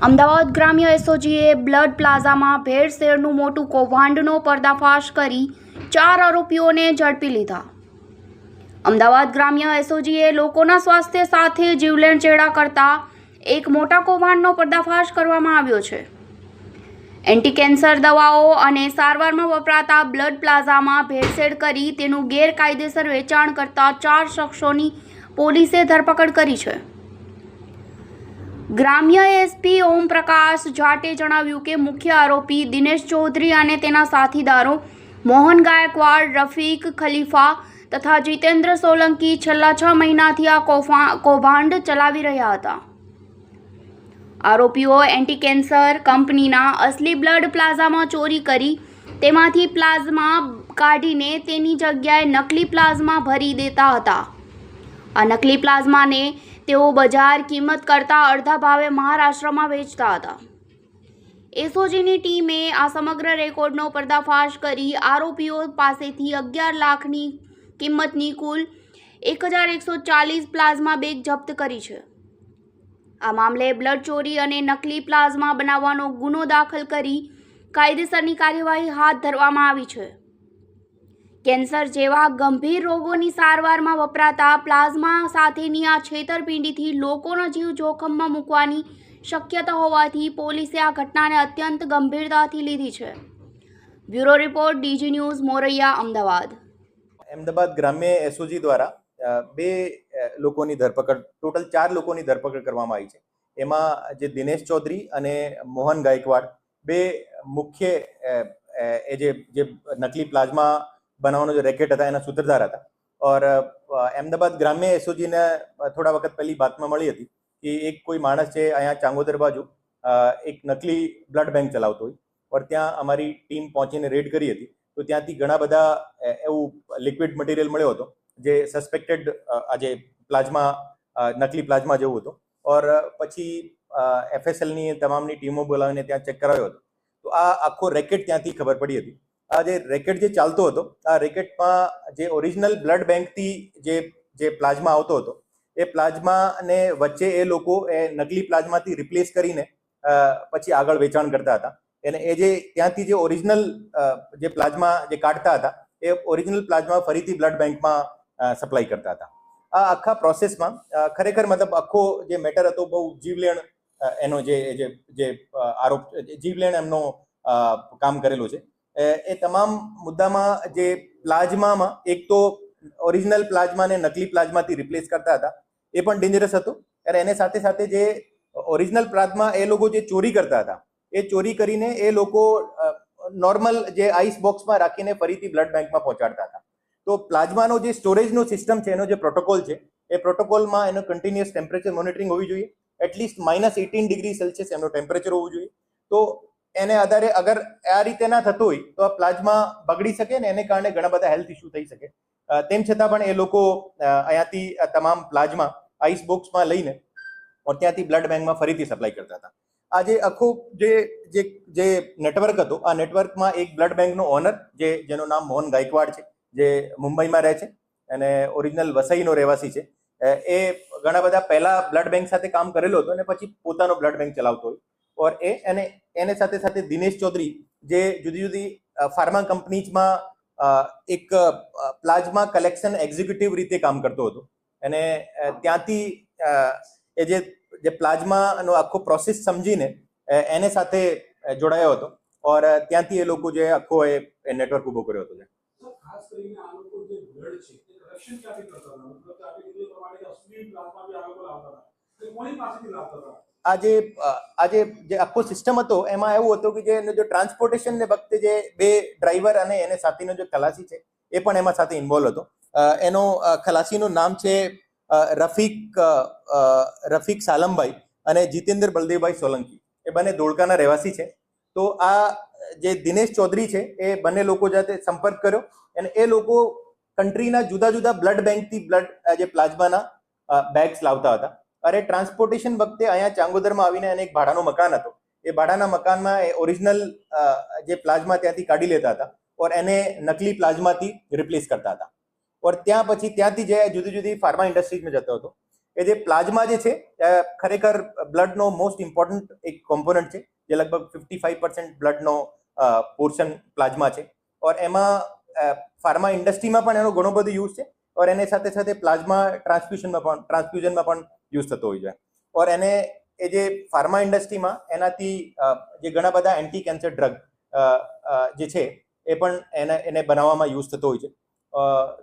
અમદાવાદ ગ્રામ્ય એસઓજીએ બ્લડ પ્લાઝામાં ભેળસેળનું મોટું કૌભાંડનો પર્દાફાશ કરી 4 આરોપીઓને ઝડપી લીધા. અમદાવાદ ગ્રામ્ય એસઓજીએ લોકોના સ્વાસ્થ્ય સાથે જીવલેણ ચેડા કરતા એક મોટા કૌભાંડનો પર્દાફાશ કરવામાં આવ્યો છે. એન્ટી કેન્સર દવાઓ અને સારવારમાં વપરાતા બ્લડ પ્લાઝામાં ભેળસેળ કરી તેનું ગેરકાયદેસર વેચાણ કરતા 4 શખ્સોની પોલીસે ધરપકડ કરી છે. ગ્રામ્ય એસપી ઓમ પ્રકાશ જાટે જણાવ્યું કે મુખ્ય આરોપી દિનેશ ચૌધરી અને તેના સાથીદારો મોહન ગાયકવાડ, રફીક ખલીફા તથા જીતેન્દ્ર સોલંકી છેલ્લા 6 મહિનાથી આ કૌભાંડ ચલાવી રહ્યા હતા. આરોપીઓ એન્ટી કેન્સર કંપનીના અસલી બ્લડ પ્લાઝામાં ચોરી કરી તેમાંથી પ્લાઝમા કાઢીને તેની જગ્યાએ નકલી પ્લાઝમા ભરી દેતા હતા. આ નકલી પ્લાઝમાને તેઓ બજાર કિંમત કરતાં અડધા ભાવે મહારાષ્ટ્રમાં વેચતા હતા. એસઓજીની ટીમે આ સમગ્ર રેકોર્ડનો પર્દાફાશ કરી આરોપીઓ પાસેથી 11 લાખની કિંમતની કુલ 1140 પ્લાઝમા બેગ જપ્ત કરી છે. આ મામલે બ્લડ ચોરી અને નકલી પ્લાઝમા બનાવવાનો ગુનો દાખલ કરી કાયદેસરની કાર્યવાહી હાથ ધરવામાં આવી છે. કેન્સર જેવા ગંભીર રોગોની સારવારમાં વપરાતા પ્લાઝમા સાથેની આ છેતરપિંડીથી લોકોનો જીવ જોખમમાં મૂકવાની શક્યતા હોવાથી પોલીસે આ ઘટનાને અત્યંત ગંભીરતાથી લીધી છે. Bureau report, DG news, Moraiya, Ahmedabad. Ahmedabad ગ્રામ્ય એસઓજી દ્વારા 2 લોકોની ધરપકડ, ટોટલ 4 લોકોની ધરપકડ કરવામાં આવી છે. એમાં જે દિનેશ ચૌધરી અને મોહન ગાયકવાડ 2 મુખ્ય જે નકલી પ્લાઝમા બનાવવાનો જે રેકેટ હતા એના સૂત્રધાર હતા. और अहमदाबाद ग्राम्य एसओजीને થોડા વખત પહેલી બાતમાં મળી હતી કે એક કોઈ માણસ છે અહીંયા ચાંગોદર બાજુ એક નકલી બ્લડ બેંક ચલાવતો હોય और ત્યાં અમારી ટીમ પહોંચીને રેડ કરી હતી. તો ત્યાંથી ઘણા બધા એવું લિક્વિડ મટીરિયલ મળ્યો હતો જે સસ્પેક્ટેડ આજે પ્લાઝમા, નકલી પ્લાઝમા જેવું હતું. और પછી એફએસએલની તમામની ટીમો બોલાવીને ત્યાં ચેક કરાવ્યો હતો. તો આ આખો રેકેટ ત્યાંથી ખબર પડી હતી. આ જે રેકેટ જે ચાલતો હતો, આ રેકેટમાં જે ઓરિજિનલ બ્લડ બેંકથી જે પ્લાઝમા આવતો હતો એ પ્લાઝમાને વચ્ચે એ લોકો એ નકલી પ્લાઝમાથી રિપ્લેસ કરીને પછી આગળ વેચાણ કરતા હતા. અને એ જે ત્યાંથી જે ઓરિજિનલ જે પ્લાઝમા જે કાઢતા હતા એ ઓરિજિનલ પ્લાઝમા ફરીથી બ્લડ બેંકમાં સપ્લાય કરતા હતા. આ આખા પ્રોસેસમાં ખરેખર મતલબ આખો જે મેટર હતો બહુ જીવલેણ એનો જે આરોપ જીવલેણ એમનો કામ કરેલું છે. એ તમામ મુદ્દામાં જે પ્લાઝમામાં એક તો ઓરિજિનલ પ્લાઝમાને નકલી પ્લાઝમાથી રિપ્લેસ કરતા હતા એ પણ ડેન્જરસ હતું. અને એને સાથે સાથે જે ઓરિજિનલ પ્લાઝમા એ લોકો જે ચોરી કરતા હતા એ ચોરી કરીને એ લોકો નોર્મલ જે આઈસ બોક્સમાં રાખીને ફરીથી બ્લડ બેંકમાં પહોંચાડતા હતા. તો પ્લાઝમાનો જે સ્ટોરેજનો સિસ્ટમ છે, એનો જે પ્રોટોકોલ છે, એ પ્રોટોકોલમાં એનો કન્ટિન્યુઅસ ટેમ્પરેચર મોનિટરિંગ હોવી જોઈએ. એટલીસ્ટ -18 ડિગ્રી સેલ્સિયસ એમનો ટેમ્પરેચર હોવું જોઈએ. તો એને આધારે અગર આ રીતે ના થતું હોય તો આ પ્લાઝમા બગડી શકે ને એને કારણે ઘણા બધા હેલ્થ ઇસ્યુ થઈ શકે. તેમ છતાં પણ એ લોકો અહીંયાથી તમામ પ્લાઝમા આઈસ બોક્સમાં લઈને ત્યાંથી બ્લડ બેંકમાં ફરીથી સપ્લાય કરતા હતા. આ જે આખું જે નેટવર્ક હતો, આ નેટવર્કમાં એક બ્લડ બેંકનો ઓનર જેનું નામ મોહન ગાયકવાડ છે, જે મુંબઈમાં રહે છે અને ઓરિજિનલ વસઈનો રહેવાસી છે. એ ઘણા બધા પહેલા બ્લડ બેંક સાથે કામ કરેલો હતો અને પછી પોતાનો બ્લડ બેંક ચલાવતો હોય. और એને સાથે સાથે દિનેશ ચૌધરી જે જુદી જુદી ફાર્મા કંપનીઝમાં એક પ્લાઝમા કલેક્શન એક્ઝિક્યુટિવ રીતે કામ કરતો હતો. અને ત્યાંથી એ જે પ્લાઝમાનો આખો પ્રોસેસ સમજીને એને સાથે જોડાયો હતો. और ત્યાંથી એ લોકો જે આખો એ નેટવર્ક ઉભો કર્યો હતો. ખાસ કરીને આ લોકો જે બ્લડ છે તે કલેક્શન ક્યાંથી કરતા હતા? મતલબ કે આપણે કીધું પ્રમાણે અસલી પ્લાઝમા બી આ લોકો લાવતા હતા, તો કોની પાસેથી લાવતા હતા? આજે જે આખો સિસ્ટમ હતો એમાં એવું હતું કે જે ટ્રાન્સપોર્ટેશન ને વખતે જે 2 ડ્રાઈવર અને એને સાથીનો જે ખલાસી છે એ પણ એમાં સાથે ઇન્વોલ્વ હતો. એનો ખલાસીનું નામ છે રફીક સાલમભાઈ અને જીતેન્દ્ર બલદેવભાઈ સોલંકી. એ બંને ધોળકાના રહેવાસી છે. તો આ જે દિનેશ ચૌધરી છે એ બંને લોકો સાથે સંપર્ક કર્યો અને એ લોકો કન્ટ્રીના જુદા જુદા બ્લડ બેંકથી જે પ્લાઝમાના બેગ્સ લાવતા હતા. અરે ટ્રાન્સપોર્ટેશન વખતે અહીંયા ચાંગોદરમાં આવીને એને એક ભાડાનું મકાન હતું. એ ભાડાના મકાનમાં એ ઓરિજિનલ જે પ્લાઝમા ત્યાંથી કાઢી લેતા હતા और એને નકલી પ્લાઝમાથી રિપ્લેસ કરતા હતા. और ત્યાં પછી ત્યાંથી જે જુદી જુદી ફાર્મા ઇન્ડસ્ટ્રીઝમાં જતો હતો. કે જે પ્લાઝમા જે છે ખરેખર બ્લડનો મોસ્ટ ઇમ્પોર્ટન્ટ એક કોમ્પોનન્ટ છે, જે લગભગ 55% બ્લડનો પોર્શન પ્લાઝમા છે. ઓર એમાં ફાર્મા ઇન્ડસ્ટ્રીમાં પણ એનો ઘણો બધો યુઝ છે, ઓર એને સાથે સાથે પ્લાઝમા ટ્રાન્સફ્યુઝનમાં પણ યુઝ થતો હોય છે. ઓર એને એ જે ફાર્મા ઇન્ડસ્ટ્રીમાં એનાથી જે ઘણા બધા એન્ટી કેન્સર ડ્રગ જે છે એ પણ એને બનાવવામાં યુઝ થતો હોય છે.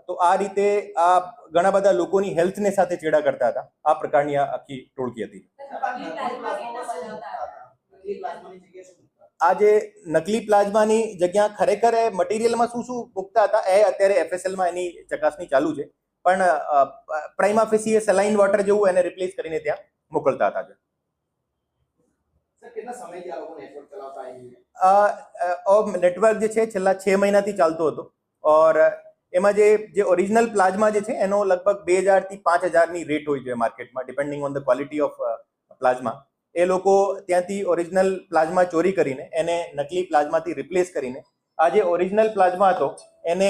તો આ રીતે આ ઘણા બધા લોકોની હેલ્થને સાથે ચેડા કરતા હતા. આ પ્રકારની આ આખી ટોળકી હતી. આ જે નકલી પ્લાઝમાની જગ્યા ખરેખર એ મટીરિયલમાં શું શું મૂકતા હતા એ અત્યારે FSLમાં એની ચકાસણી ચાલુ છે, પણ પ્રાઇમા ફેસી એ સેલાઇન વોટર જેવું એને રિપ્લેસ કરીને ત્યાં મોકલતા હતા. નેટવર્ક જે છે છેલ્લા 6 મહિનાથી ચાલતો હતો. ઓર એમાં જે ઓરિજિનલ પ્લાઝમા જે છે એનો લગભગ 2000 થી 5000 ની રેટ હોય છે માર્કેટમાં, depending on the quality of plasma. એ લોકો ત્યાંથી ઓરિજિનલ પ્લાઝમા ચોરી કરીને એને નકલી પ્લાઝમાથી રિપ્લેસ કરીને આ જે ઓરિજિનલ પ્લાઝમા હતો એને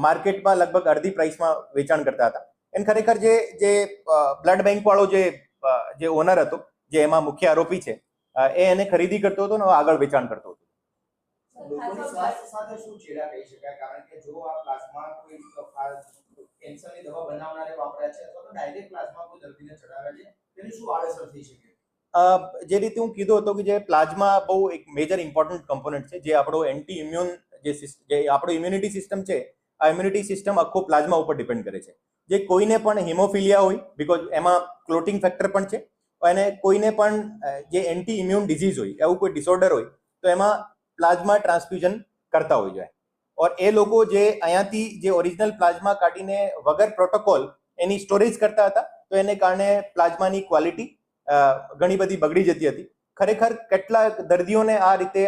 માર્કેટમાં લગભગ અડધી પ્રાઇસમાં વેચાણ કરતા હતા. એને ખરેખર જે બ્લડ બેંક વાળો જે ઓનર હતો, જે એમાં મુખ્ય આરોપી છે, એ એને ખરીદી કરતો હતો ને આગળ વેચાણ કરતો હતો. લોકોની સ્વાસ્થ્ય સાથે શું છેડા કહી શકાય? કારણ કે જો આ પ્લાઝમા કોઈ કેન્સરની દવા બનાવનારે વાપર્યા છે અથવા તો ડાયરેક્ટ પ્લાઝમા કોઈ દર્દીને ચડાવે છે, તેની શું આડઅસર થઈ શકે? જે રીતે હું કીધું હતું કે જે પ્લાઝમા બહુ એક મેજર ઇમ્પોર્ટન્ટ કમ્પોનન્ટ છે, જે આપણો એન્ટી ઇમ્યુન જે આપણો ઇમ્યુનિટી સિસ્ટમ છે, આ ઇમ્યુનિટી સિસ્ટમ આખો પ્લાઝમા ઉપર ડિપેન્ડ કરે છે. જે કોઈને પણ હિમોફિલિયા હોય, બીકોઝ એમાં ક્લોટિંગ ફેક્ટર પણ છે, અને કોઈને પણ જે એન્ટી ઇમ્યુન ડિઝીઝ હોય, એવું કોઈ ડિસઓર્ડર હોય, તો એમાં પ્લાઝમા ટ્રાન્સફ્યુઝન કરતા હોય છે. ઓર એ લોકો જે અહીંયાથી જે ઓરિજિનલ પ્લાઝમા કાઢીને વગર પ્રોટોકોલ એની સ્ટોરેજ કરતા હતા, તો એને કારણે પ્લાઝમાની ક્વોલિટી ઘણી બધી બગડી જતી હતી. ખરેખર કેટલાક દર્દીઓને આ રીતે